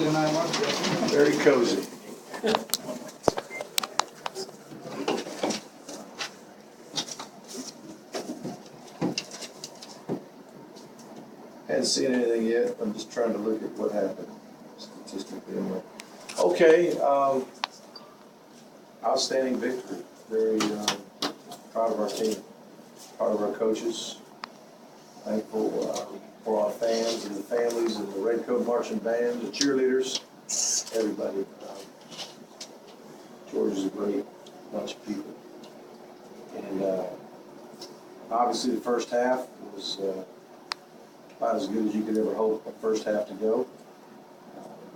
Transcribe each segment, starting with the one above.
Very cozy. Hadn't seen anything yet. I'm just trying to look at what happened statistically. Okay, outstanding victory. Very proud of our team, proud of our coaches. Thankful for our fans and the families and the Red Coat Marching Band, the cheerleaders, everybody. George is a great bunch of people. And obviously the first half was about as good as you could ever hope a first half to go.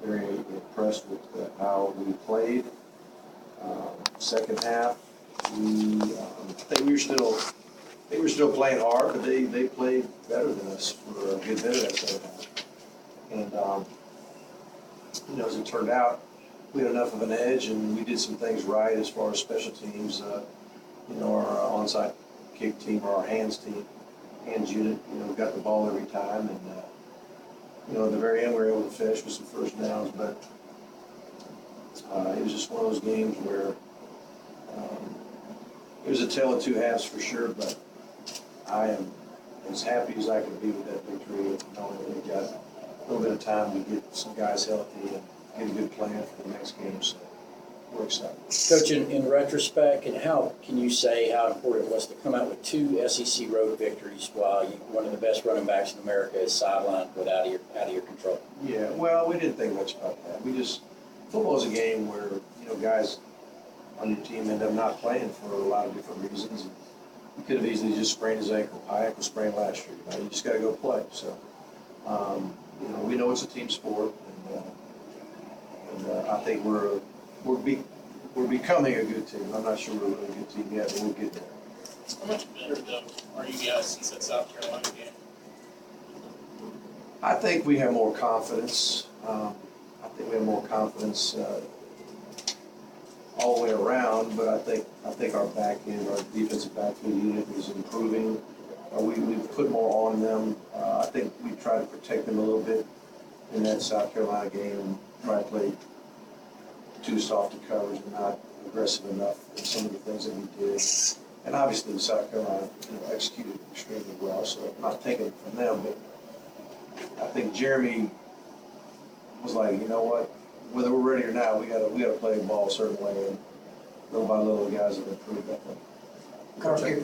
Very impressed with how we played. Second half, I think we were still playing hard, but they played better than us for a good bit of that second half. And as it turned out, we had enough of an edge, and we did some things right as far as special teams. Our onside kick team or our hands unit, got the ball every time, and at the very end we were able to finish with some first downs. But it was just one of those games where it was a tale of two halves for sure. But I am as happy as I can be with that victory, knowing that we've got a little bit of time to get some guys healthy and get a good plan for the next game. So we're excited. Coach, in retrospect, and how can you say how important it was to come out with two SEC road victories while one of the best running backs in America is sidelined out of your control? Yeah, well, we didn't think much about that. Football is a game where guys on your team end up not playing for a lot of different reasons. And he could have easily just sprained his ankle. My ankle sprained last year. You just got to go play. So, we know it's a team sport, and I think we're becoming a good team. I'm not sure we're a really good team yet, but we'll get there. How much better, though, are you guys since that South Carolina game? I think we have more confidence. All the way around, but I think our back end, our defensive backfield unit is improving. We've put more on them. I think we tried to protect them a little bit in that South Carolina game and try to play too soft to coverage and not aggressive enough in some of the things that we did. And obviously South Carolina executed extremely well, so I'm not taking it from them, but I think Jeremy was like, you know what, whether we're ready or not, we gotta play the ball a certain way, and little by little the guys have improved that way. Coach, you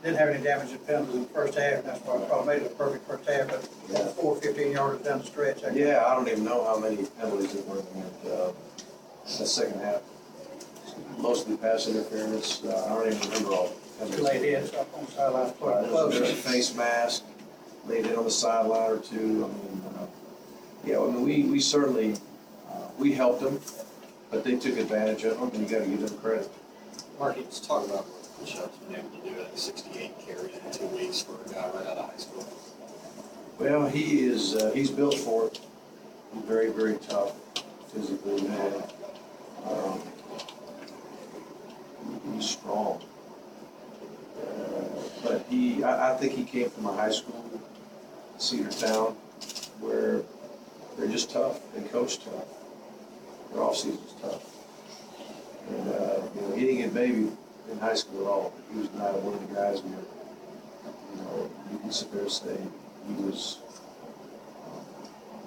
didn't have any damage at penalties in the first half. That's why I probably made it a perfect first half, but 4 15-yarders down the stretch. Yeah, I don't even know how many penalties there were in the second half. Mostly pass interference. I don't even remember all the penalties. Laid heads up on the sideline. There's a face mask, laid in on the sideline or two. We certainly we helped them, but they took advantage of them, and you got to give them credit. Marky, let's talk about what Bishop's been able to do at 68 carries in 2 weeks for a guy right out of high school. Well, he's built for it. He's very, very tough physically. He's strong. But I think he came from a high school, Cedartown, where they're just tough. They coach tough. Their off season's tough. And he didn't get baby in high school at all. He was not one of the guys where you can sit there and say he was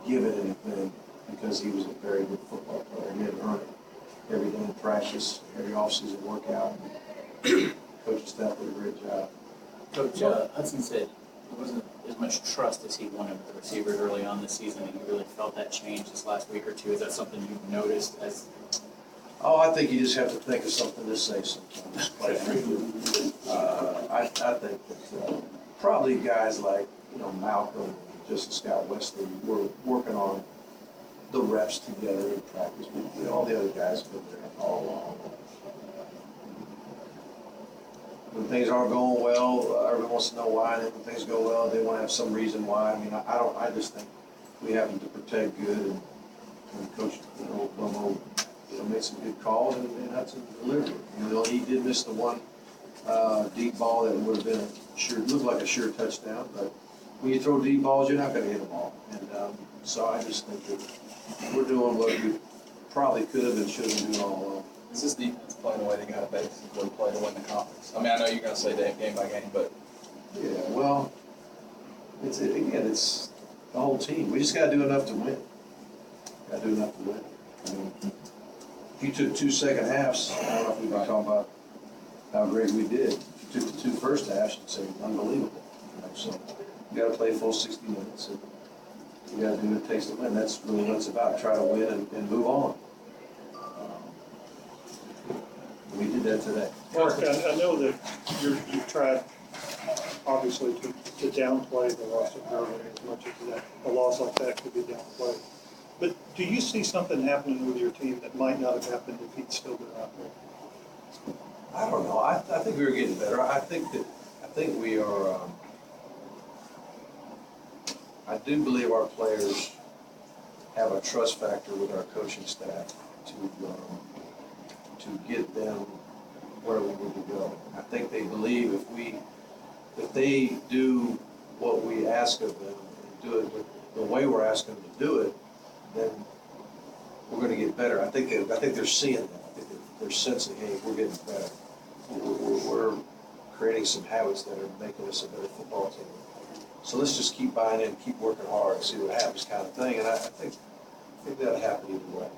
given anything because he was a very good football player. He had earned it every day in practice, every off-season workout. Coaching staff did a great job. Coach Hudson said it wasn't as much trust as he wanted with the receivers early on this season, and you really felt that change this last week or two. Is that something you've noticed as? Oh, I think you just have to think of something to say sometimes. I think that probably guys like Malcolm, just Scott Wesley, were working on the reps together in practice. All the other guys have been there all along. When things aren't going well, everyone wants to know why. And then when things go well, they want to have some reason why. I mean, I just think we happen to protect good, and Coach Bomo made some good calls, and Hudson delivered. He did miss the one deep ball that would have been looked like a sure touchdown, but when you throw deep balls, you're not gonna hit them all. And, so I just think that we're doing what we probably could have and should have been doing all along. Is this defense playing the way they gotta basically play to win the conference? I mean, I know you're gonna say that game by game, but Yeah, well, it's the whole team. We just gotta do enough to win. Gotta do enough to win. I mean, if you took 2 second halves, I don't know if we've been talking about how great we did. If you took the 2 first halves, you'd say unbelievable. You know, so you gotta play full 60 minutes and you gotta do what it takes to win. That's really what it's about. Try to win and move on. We did that today. Mark, I know that you've tried, obviously, to downplay the loss of Merlin as much as a loss like that could be downplayed. But do you see something happening with your team that might not have happened if he'd still been out there? I don't know. I think we were getting better. I think we are. I do believe our players have a trust factor with our coaching staff to get them where we need to go. I think they believe if they do what we ask of them and do it the way we're asking them to do it, then we're going to get better. I think they're seeing that. I think they're sensing, hey, we're getting better. We're creating some habits that are making us a better football team. So let's just keep buying in, keep working hard, and see what happens, kind of thing. And I think that'll happen either way.